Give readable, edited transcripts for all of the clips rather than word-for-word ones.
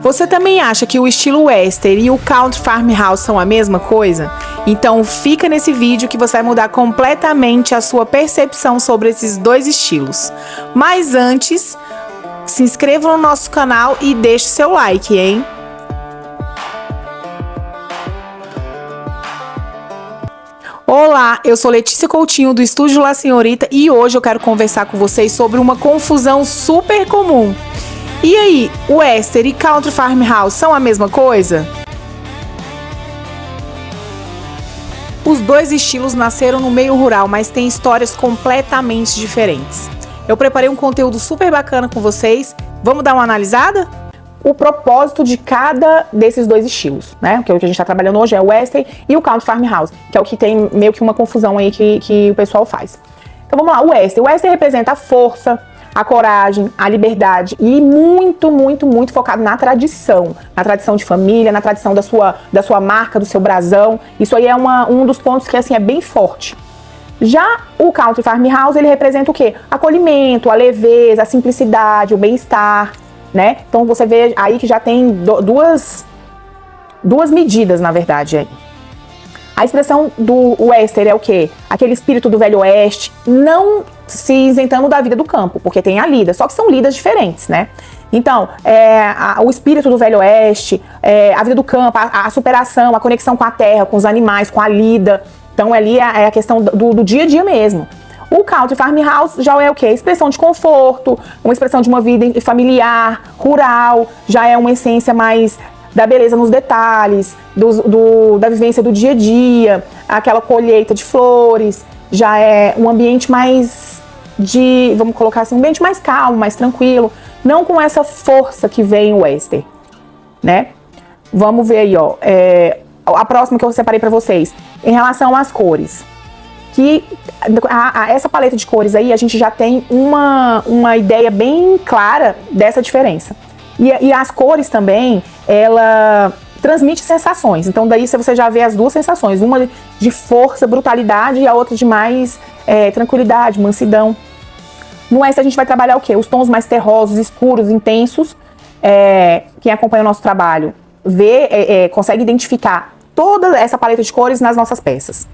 Você também acha que o estilo Western e o Country Farmhouse são a mesma coisa? Então fica nesse vídeo que você vai mudar completamente a sua percepção sobre esses dois estilos. Mas antes, se inscreva no nosso canal e deixe seu like, hein? Olá, eu sou Letícia Coutinho do Estúdio La Senhorita e hoje eu quero conversar com vocês sobre uma confusão super comum. E aí, Western e Country Farmhouse são a mesma coisa? Os dois estilos nasceram no meio rural, mas têm histórias completamente diferentes. Eu preparei um conteúdo super bacana com vocês. Vamos dar uma analisada? O propósito de cada desses dois estilos, né? Que é o que a gente está trabalhando hoje é o Western e o Country Farmhouse, que é o que tem meio que uma confusão aí que o pessoal faz. Então vamos lá, o Western representa a força, a coragem, a liberdade e muito focado na tradição de família, na tradição da sua marca, do seu brasão. Isso aí é um dos pontos que assim é bem forte. Já o Country Farmhouse, ele representa o quê? Acolhimento, a leveza, a simplicidade, o bem-estar, né? Então você vê aí que já tem duas medidas, na verdade, aí. A expressão do Western é o quê? Aquele espírito do Velho Oeste, não se isentando da vida do campo, porque tem a lida, só que são lidas diferentes, né? Então, o espírito do Velho Oeste, a vida do campo, a superação, a conexão com a terra, com os animais, com a lida. Então, ali é a questão do dia a dia mesmo. O Country Farmhouse já é o quê? Expressão de conforto, uma expressão de uma vida familiar, rural, já é uma essência mais da beleza nos detalhes, da vivência do dia a dia, aquela colheita de flores, já é um ambiente mais vamos colocar assim, um ambiente mais calmo, mais tranquilo, não com essa força que vem o Western, né? Vamos ver aí, ó, a próxima que eu separei para vocês, em relação às cores, que essa paleta de cores aí, a gente já tem uma ideia bem clara dessa diferença. E as cores também, ela transmite sensações. Então daí você já vê as duas sensações. Uma de força, brutalidade e a outra de mais tranquilidade, mansidão. No Western a gente vai trabalhar o quê? Os tons mais terrosos, escuros, intensos. Quem acompanha o nosso trabalho consegue identificar toda essa paleta de cores nas nossas peças,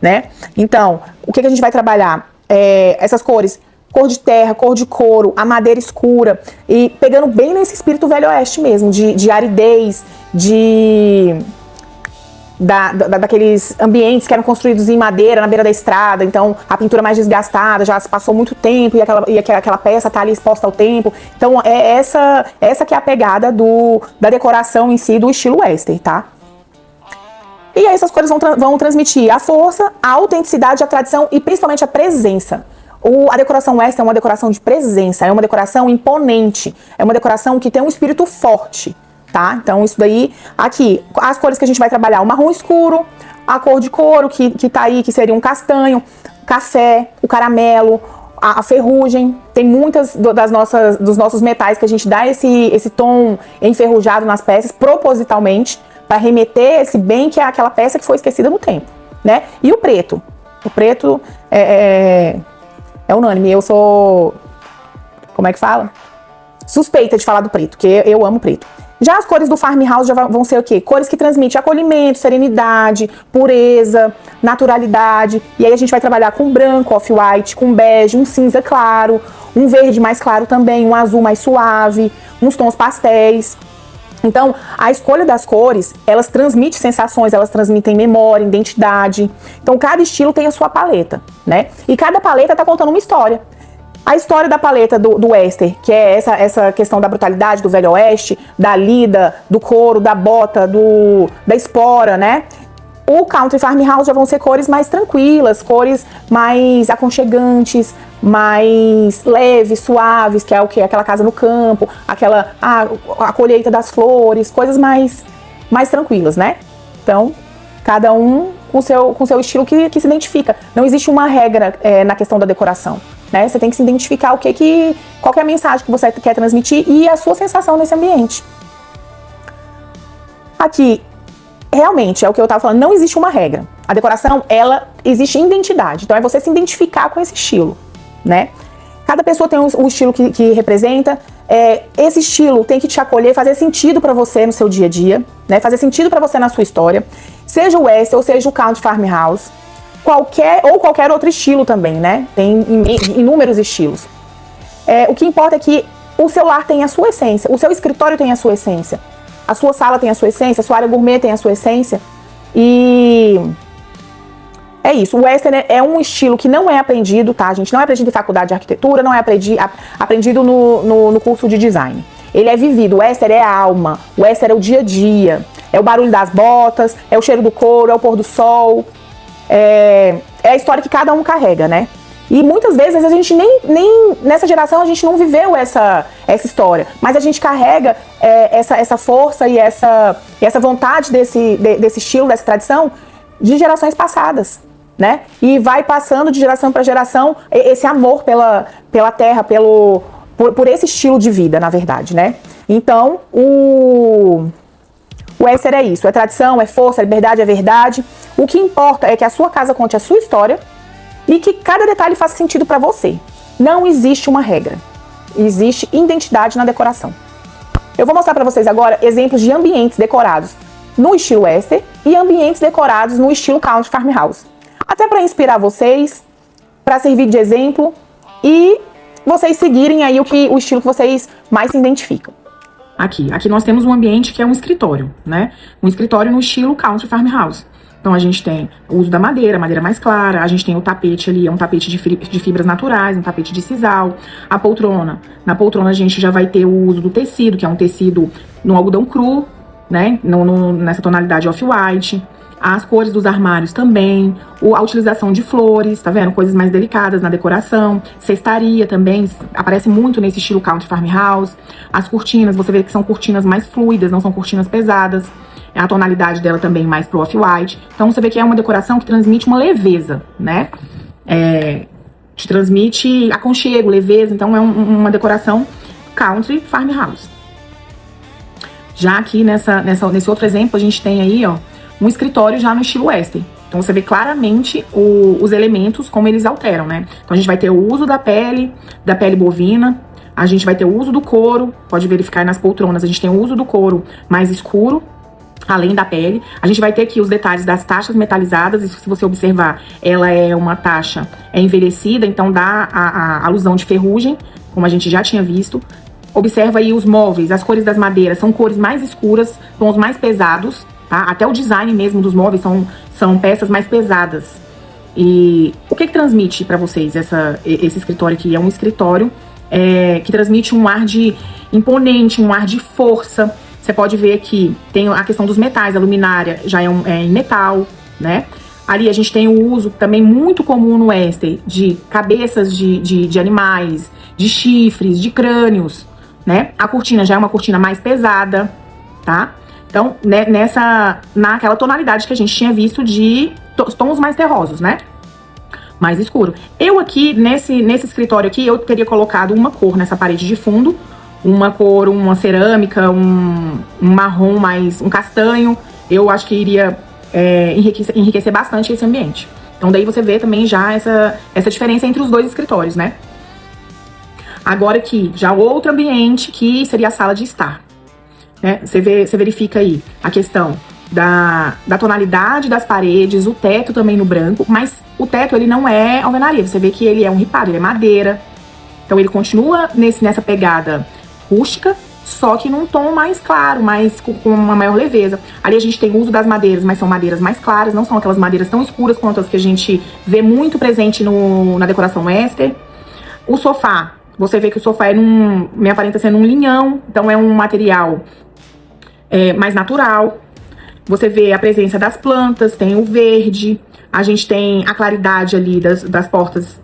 né? Então, o que a gente vai trabalhar? Essas cores, cor de terra, cor de couro, a madeira escura, e pegando bem nesse espírito Velho Oeste mesmo, de aridez, daqueles ambientes que eram construídos em madeira na beira da estrada, então a pintura mais desgastada, já se passou muito tempo e aquela peça está ali exposta ao tempo. Então é essa que é a pegada da decoração em si do estilo Western, tá? E aí essas cores vão transmitir a força, a autenticidade, a tradição e principalmente a presença. A decoração Western é uma decoração de presença, é uma decoração imponente, é uma decoração que tem um espírito forte, tá? Então isso daí, aqui, as cores que a gente vai trabalhar, o marrom escuro, a cor de couro que tá aí, que seria um castanho, café, o caramelo, a ferrugem. Tem muitas dos nossos metais que a gente dá esse tom enferrujado nas peças, propositalmente, para remeter esse bem que é aquela peça que foi esquecida no tempo, né? E o preto é unânime, eu sou, como é que fala? Suspeita de falar do preto, porque eu amo preto. Já as cores do Farmhouse já vão ser o quê? Cores que transmitem acolhimento, serenidade, pureza, naturalidade. E aí a gente vai trabalhar com branco, off-white, com bege, um cinza claro, um verde mais claro também, um azul mais suave, uns tons pastéis. Então, a escolha das cores, elas transmitem sensações, elas transmitem memória, identidade. Então, cada estilo tem a sua paleta, né? E cada paleta tá contando uma história. A história da paleta do Western, que é essa questão da brutalidade, do Velho Oeste, da lida, do couro, da bota, da espora, né? O Country Farmhouse já vão ser cores mais tranquilas, cores mais aconchegantes, mais leves, suaves, que é o que? Aquela casa no campo, a colheita das flores, coisas mais tranquilas, né? Então, cada um com seu estilo que se identifica. Não existe uma regra na questão da decoração, né? Você tem que se identificar qual que é a mensagem que você quer transmitir e a sua sensação nesse ambiente. Aqui, realmente, é o que eu estava falando, não existe uma regra. A decoração, ela existe identidade. Então, é você se identificar com esse estilo, né? Cada pessoa tem um estilo que representa. esse estilo tem que te acolher, fazer sentido pra você no seu dia a dia, né? Fazer sentido pra você na sua história. Seja o Western ou seja o Country Farmhouse. Qualquer outro estilo também, né? Tem inúmeros estilos. O que importa é que o seu lar tem a sua essência, o seu escritório tem a sua essência, a sua sala tem a sua essência, a sua área gourmet tem a sua essência. E é isso. O Western é um estilo que não é aprendido, tá, gente? Não é aprendido em faculdade de arquitetura, não é aprendido no curso de design. Ele é vivido. O Western é a alma, o Western é o dia a dia, é o barulho das botas, é o cheiro do couro, é o pôr do sol, é a história que cada um carrega, né? E muitas vezes a gente nem nessa geração a gente não viveu essa história, mas a gente carrega essa força e essa vontade desse estilo, dessa tradição de gerações passadas, né? E vai passando de geração para geração esse amor pela terra, por esse estilo de vida, na verdade, né? Então, o Western é isso, é tradição, é força, é liberdade, é verdade. O que importa é que a sua casa conte a sua história e que cada detalhe faça sentido para você. Não existe uma regra, existe identidade na decoração. Eu vou mostrar para vocês agora exemplos de ambientes decorados no estilo Western e ambientes decorados no estilo Country Farmhouse. Até para inspirar vocês, para servir de exemplo e vocês seguirem aí o estilo que vocês mais se identificam. Aqui nós temos um ambiente que é um escritório, né? Um escritório no estilo Country Farmhouse. Então a gente tem o uso da madeira mais clara, a gente tem o tapete ali, é um tapete de fibras naturais, um tapete de sisal. A poltrona, na poltrona a gente já vai ter o uso do tecido, que é um tecido no algodão cru, né? Nessa tonalidade off-white. As cores dos armários também, a utilização de flores, tá vendo? Coisas mais delicadas na decoração. Cestaria também, aparece muito nesse estilo Country Farmhouse. As cortinas, você vê que são cortinas mais fluidas, não são cortinas pesadas. A tonalidade dela também mais pro off-white. Então você vê que é uma decoração que transmite uma leveza, né? Te transmite aconchego, leveza. Então é uma decoração Country Farmhouse. Já aqui nesse outro exemplo, a gente tem aí, ó, um escritório já no estilo Western. Então você vê claramente os elementos, como eles alteram, né? Então a gente vai ter o uso da pele bovina, a gente vai ter o uso do couro, pode verificar nas poltronas, a gente tem o uso do couro mais escuro, além da pele. A gente vai ter aqui os detalhes das taxas metalizadas, e se você observar, ela é uma taxa envelhecida, então dá a alusão de ferrugem, como a gente já tinha visto. Observa aí os móveis, as cores das madeiras, são cores mais escuras, tons mais pesados, tá? Até o design mesmo dos móveis são peças mais pesadas. E o que transmite para vocês esse escritório aqui? É um escritório que transmite um ar de imponente, um ar de força. Você pode ver que tem a questão dos metais, a luminária já é em metal, né? Ali a gente tem o uso também muito comum no Western de cabeças de animais, de chifres, de crânios, né? A cortina já é uma cortina mais pesada, tá? Então, né, naquela tonalidade que a gente tinha visto de tons mais terrosos, né? Mais escuro. Eu aqui, nesse escritório aqui, eu teria colocado uma cor nessa parede de fundo, uma cor, uma cerâmica, um marrom mais, um castanho. Eu acho que iria enriquecer bastante esse ambiente. Então daí você vê também já essa diferença entre os dois escritórios, né? Agora aqui, já outro ambiente que seria a sala de estar, né? Você verifica aí a questão da tonalidade das paredes, o teto também no branco, mas o teto ele não é alvenaria, você vê que ele é um ripado, ele é madeira. Então ele continua nessa pegada rústica, só que num tom mais claro, com uma maior leveza. Ali a gente tem o uso das madeiras, mas são madeiras mais claras, não são aquelas madeiras tão escuras quanto as que a gente vê muito presente na decoração Western. O sofá, você vê que o sofá me aparenta sendo um linhão, então é um material mais natural. Você vê a presença das plantas, tem o verde, a gente tem a claridade ali das portas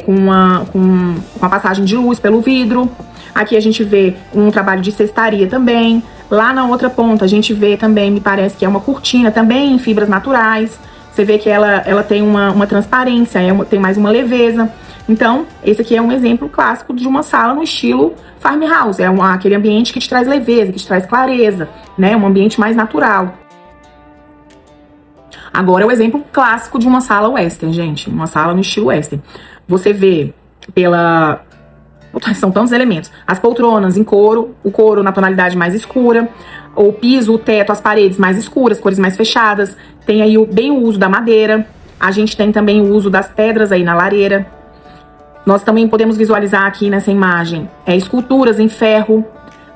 com uma passagem de luz pelo vidro. Aqui a gente vê um trabalho de cestaria também. Lá na outra ponta a gente vê também, me parece que é uma cortina também em fibras naturais. Você vê que ela tem uma transparência, tem mais uma leveza. Então, esse aqui é um exemplo clássico de uma sala no estilo farmhouse. É aquele ambiente que te traz leveza, que te traz clareza, né? Um ambiente mais natural. Agora é o exemplo clássico de uma sala western, gente. Uma sala no estilo western. Você vê São tantos elementos. As poltronas em couro, o couro na tonalidade mais escura, o piso, o teto, as paredes mais escuras, cores mais fechadas. Tem aí bem o uso da madeira. A gente tem também o uso das pedras aí na lareira. Nós também podemos visualizar aqui nessa imagem esculturas em ferro.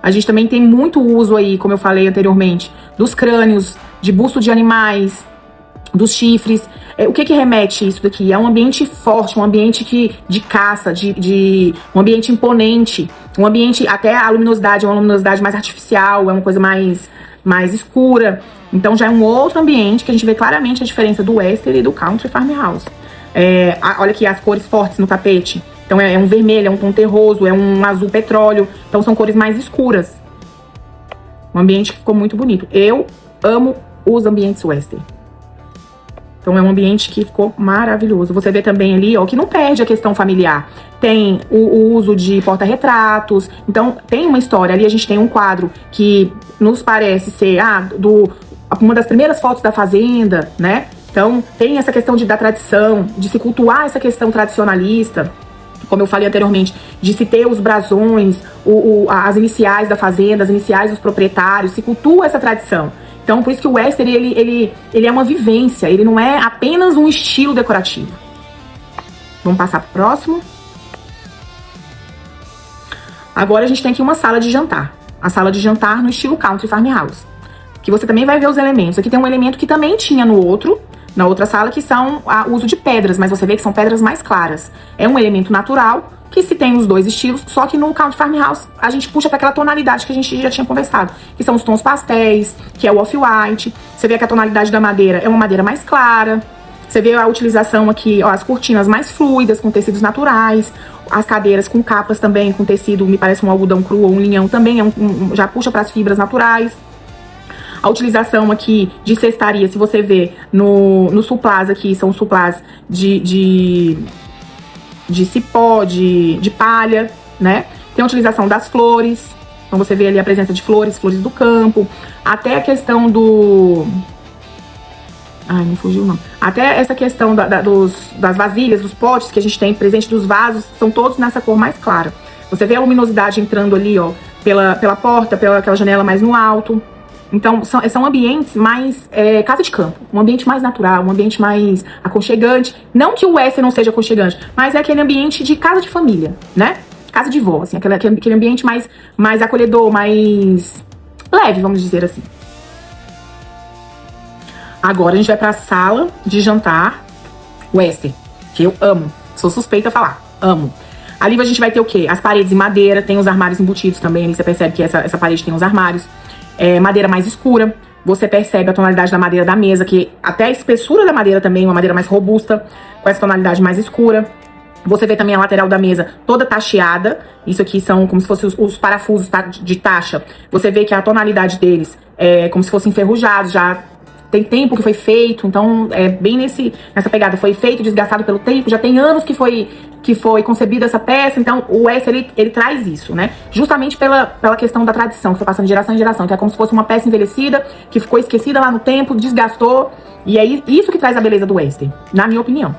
A gente também tem muito uso aí, como eu falei anteriormente, dos crânios, de busto de animais, dos chifres. O que remete isso daqui? É um ambiente forte, um ambiente de caça, um ambiente imponente, um ambiente, até a luminosidade é uma luminosidade mais artificial, é uma coisa mais escura. Então já é um outro ambiente que a gente vê claramente a diferença do Western e do Country Farmhouse. Olha aqui as cores fortes no tapete. Então é um vermelho, é um tom terroso, é um azul petróleo. Então são cores mais escuras. Um ambiente que ficou muito bonito. Eu amo os ambientes Western. Então é um ambiente que ficou maravilhoso. Você vê também ali, ó, que não perde a questão familiar. Tem o uso de porta-retratos. Então tem uma história. Ali a gente tem um quadro que nos parece ser uma das primeiras fotos da fazenda, né? Então tem essa questão da tradição, de se cultuar essa questão tradicionalista. Como eu falei anteriormente, de se ter os brasões, as iniciais da fazenda, as iniciais dos proprietários, se cultua essa tradição. Então, por isso que o Western, ele é uma vivência, ele não é apenas um estilo decorativo. Vamos passar pro próximo. Agora a gente tem aqui uma sala de jantar. A sala de jantar no estilo Country Farmhouse. Que você também vai ver os elementos. Aqui tem um elemento que também tinha na outra sala, que são o uso de pedras, mas você vê que são pedras mais claras. É um elemento natural, que se tem os dois estilos, só que no Country Farmhouse a gente puxa para aquela tonalidade que a gente já tinha conversado, que são os tons pastéis, que é o off-white. Você vê que a tonalidade da madeira é uma madeira mais clara. Você vê a utilização aqui, ó, as cortinas mais fluidas, com tecidos naturais, as cadeiras com capas também, com tecido, me parece um algodão cru ou um linhão, também já puxa para as fibras naturais. A utilização aqui de cestaria, se você vê no suplás aqui, são suplás de cipó, de palha, né? Tem a utilização das flores. Então você vê ali a presença de flores do campo. Até a questão Ai, me fugiu não. Até essa questão das vasilhas, dos potes que a gente tem presente, dos vasos, são todos nessa cor mais clara. Você vê a luminosidade entrando ali, ó, pela porta, aquela janela mais no alto. Então, são ambientes mais casa de campo, um ambiente mais natural, um ambiente mais aconchegante. Não que o Western não seja aconchegante, mas é aquele ambiente de casa de família, né? Casa de vó, assim, aquele ambiente mais acolhedor, mais leve, vamos dizer assim. Agora a gente vai pra sala de jantar Western, que eu amo, sou suspeita a falar, amo. Ali a gente vai ter o quê? As paredes em madeira, tem os armários embutidos também, ali você percebe que essa parede tem os armários. Madeira mais escura, você percebe a tonalidade da madeira da mesa, que até a espessura da madeira também, uma madeira mais robusta, com essa tonalidade mais escura. Você vê também a lateral da mesa toda tacheada, isso aqui são como se fossem os parafusos de taxa. Você vê que a tonalidade deles é como se fossem enferrujados, já tem tempo que foi feito, então é bem nessa pegada, foi feito, desgastado pelo tempo, já tem anos que foi concebida essa peça. Então o Western, ele traz isso, né? Justamente pela questão da tradição, que foi passando de geração em geração, que é como se fosse uma peça envelhecida, que ficou esquecida lá no tempo, desgastou, e é isso que traz a beleza do Western, na minha opinião.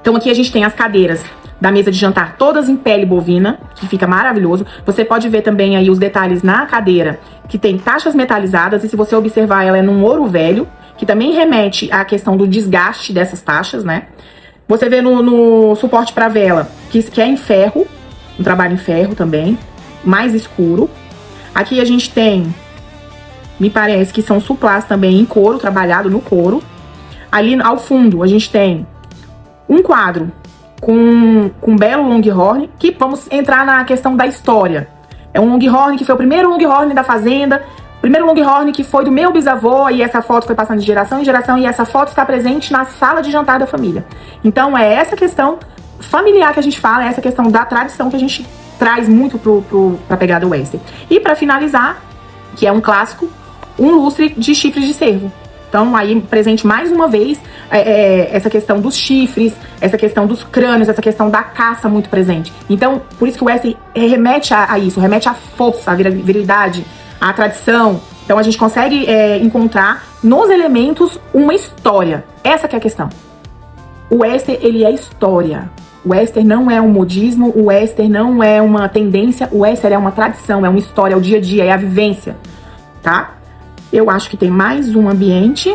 Então aqui a gente tem as cadeiras da mesa de jantar, todas em pele bovina, que fica maravilhoso. Você pode ver também aí os detalhes na cadeira, que tem taxas metalizadas, e se você observar, ela é num ouro velho, que também remete à questão do desgaste dessas taxas, né? Você vê no suporte para vela, que é em ferro, um trabalho em ferro também, mais escuro. Aqui a gente tem, me parece que são suplás também em couro, trabalhado no couro. Ali ao fundo a gente tem um quadro com um belo longhorn, que vamos entrar na questão da história. É um longhorn que foi o primeiro longhorn da fazenda, primeiro longhorn que foi do meu bisavô, e essa foto foi passando de geração em geração, e essa foto está presente na sala de jantar da família. Então é essa questão familiar que a gente fala, é essa questão da tradição que a gente traz muito pra pegada Western. E para finalizar, que é um clássico, um lustre de chifres de cervo. Então, aí, presente mais uma vez, essa questão dos chifres, essa questão dos crânios, essa questão da caça muito presente. Então, por isso que o Western remete a isso, remete à força, à virilidade, à tradição. Então, a gente consegue encontrar nos elementos uma história. Essa que é a questão. O western, ele é história. O western não é um modismo, o western não é uma tendência, o western é uma tradição, é uma história, é o dia a dia, é a vivência, tá? Eu acho que tem mais um ambiente.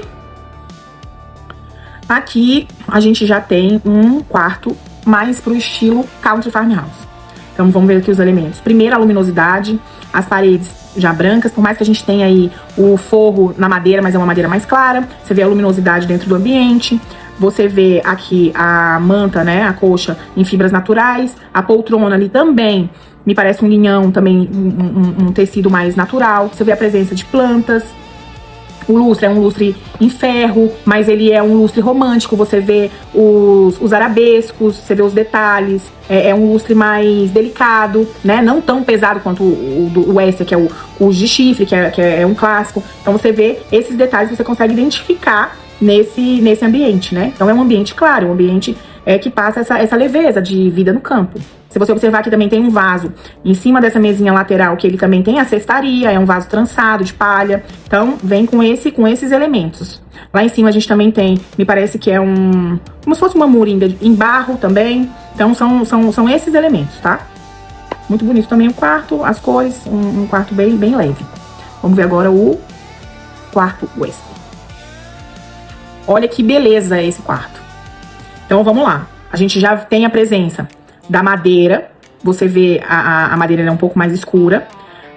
Aqui a gente já tem um quarto mais pro estilo Country Farmhouse. Então vamos ver aqui os elementos. Primeiro, a luminosidade, as paredes já brancas, por mais que a gente tenha aí o forro na madeira, mas é uma madeira mais clara. Você vê a luminosidade dentro do ambiente. Você vê aqui a manta, né, a colcha em fibras naturais. A poltrona ali também, me parece um linhão, também um tecido mais natural. Você vê a presença de plantas. O lustre é um lustre em ferro, mas ele é um lustre romântico. Você vê os arabescos, você vê os detalhes. É um lustre mais delicado, né? Não tão pesado quanto o western, que é o de chifre, que é um clássico. Então você vê esses detalhes, você consegue identificar nesse ambiente, né? Então é um ambiente claro, um ambiente que passa essa leveza de vida no campo. Se você observar aqui também tem um vaso em cima dessa mesinha lateral, que ele também tem a cestaria, é um vaso trançado de palha. Então, vem com esses elementos. Lá em cima a gente também tem, me parece que é como se fosse uma moringa em barro também. Então, são esses elementos, tá? Muito bonito também o quarto, as cores, um quarto bem leve. Vamos ver agora o quarto western. Olha que beleza esse quarto. Então, vamos lá. A gente já tem a presença da madeira, você vê a madeira é um pouco mais escura.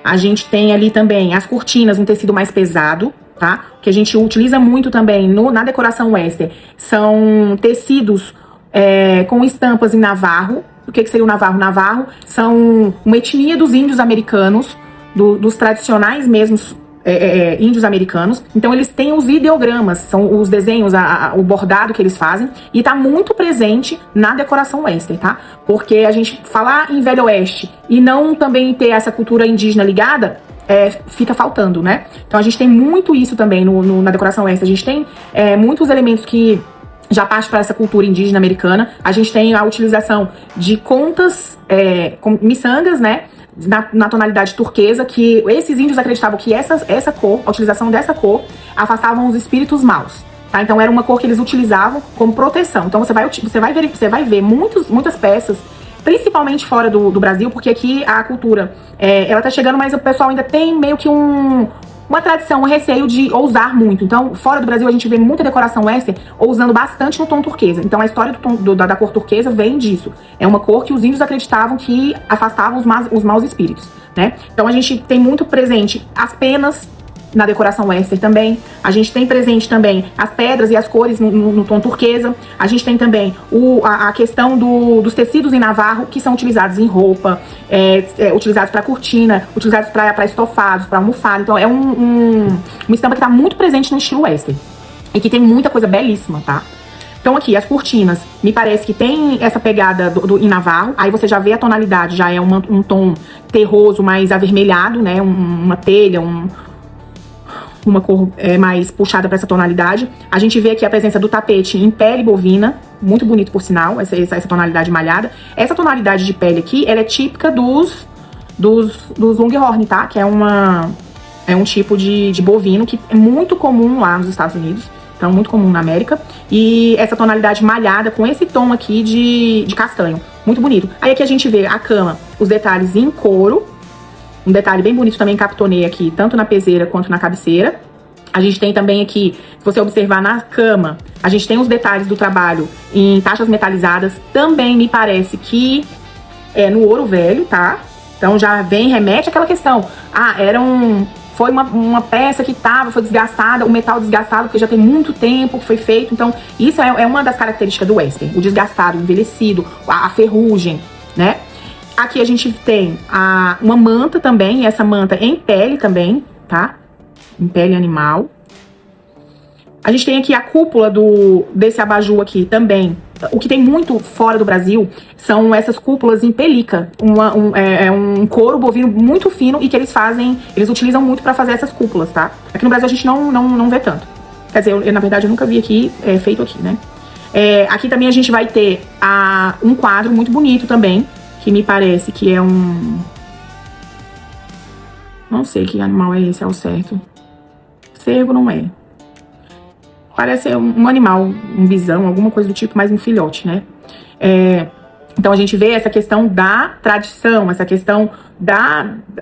A gente tem ali também as cortinas, um tecido mais pesado, tá? Que a gente utiliza muito também na decoração western. São tecidos com estampas em navarro. O que seria o navarro? Navarro são uma etnia dos índios americanos, dos tradicionais mesmos índios americanos. Então eles têm os ideogramas, são os desenhos, o bordado que eles fazem, e tá muito presente na decoração western, tá? Porque a gente falar em Velho Oeste e não também ter essa cultura indígena ligada, fica faltando, né? Então a gente tem muito isso também na decoração western. A gente tem muitos elementos que já parte para essa cultura indígena americana. A gente tem a utilização de contas com miçangas, né? Na tonalidade turquesa, que esses índios acreditavam que essa cor, a utilização dessa cor, afastavam os espíritos maus, tá? Então era uma cor que eles utilizavam como proteção. Então você vai ver muitas peças, principalmente fora do Brasil, porque aqui a cultura, ela tá chegando, mas o pessoal ainda tem meio que uma tradição, um receio de ousar muito. Então, fora do Brasil, a gente vê muita decoração western ousando bastante no tom turquesa. Então, a história da cor turquesa vem disso. É uma cor que os índios acreditavam que afastava os maus espíritos, né? Então, a gente tem muito presente as penas na decoração western também. A gente tem presente também as pedras e as cores no tom turquesa. A gente tem também a questão dos tecidos em navarro, que são utilizados em roupa, utilizados para cortina, utilizados para estofados, para almofada. Então é uma estampa que está muito presente no estilo western e que tem muita coisa belíssima, tá? Então aqui, as cortinas, me parece que tem essa pegada em navarro. Aí você já vê a tonalidade, já é um tom terroso, mais avermelhado, né? Uma telha, uma cor mais puxada para essa tonalidade. A gente vê aqui a presença do tapete em pele bovina, muito bonito por sinal, essa tonalidade malhada. Essa tonalidade de pele aqui, ela é típica dos Longhorn, tá? Que é um tipo de bovino que é muito comum lá nos Estados Unidos, então muito comum na América. E essa tonalidade malhada com esse tom aqui de castanho, muito bonito. Aí aqui a gente vê a cama, os detalhes em couro. Um detalhe bem bonito também, captonei aqui, tanto na peseira quanto na cabeceira. A gente tem também aqui, se você observar na cama, a gente tem os detalhes do trabalho em taxas metalizadas. Também me parece que é no ouro velho, tá? Então já remete àquela questão. Foi uma peça que foi desgastada, o metal desgastado, porque já tem muito tempo que foi feito. Então isso é uma das características do western. O desgastado, o envelhecido, a ferrugem, né? Aqui a gente tem uma manta também, e essa manta em pele também, tá? Em pele animal. A gente tem aqui a cúpula desse abajur aqui também. O que tem muito fora do Brasil são essas cúpulas em pelica. Um couro bovino muito fino e que eles utilizam muito para fazer essas cúpulas, tá? Aqui no Brasil a gente não vê tanto. Quer dizer, na verdade eu nunca vi aqui, feito aqui, né? Aqui também a gente vai ter um quadro muito bonito também, que me parece que é não sei que animal é esse ao certo. Cervo não é. parece um animal, um bisão, alguma coisa do tipo, mais um filhote, né? Então a gente vê essa questão da tradição, essa questão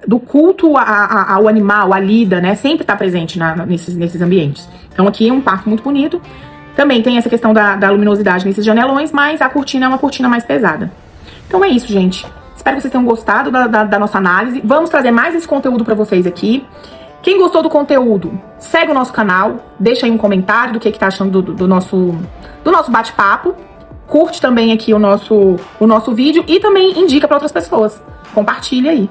do culto ao animal, à lida, né? Sempre está presente nesses ambientes. Então aqui é um parque muito bonito. Também tem essa questão da luminosidade nesses janelões, mas a cortina é uma cortina mais pesada. Então é isso, gente. Espero que vocês tenham gostado da nossa análise. Vamos trazer mais esse conteúdo para vocês aqui. Quem gostou do conteúdo, segue o nosso canal, deixa aí um comentário do que tá achando do nosso bate-papo. Curte também aqui o nosso vídeo e também indica para outras pessoas. Compartilha aí.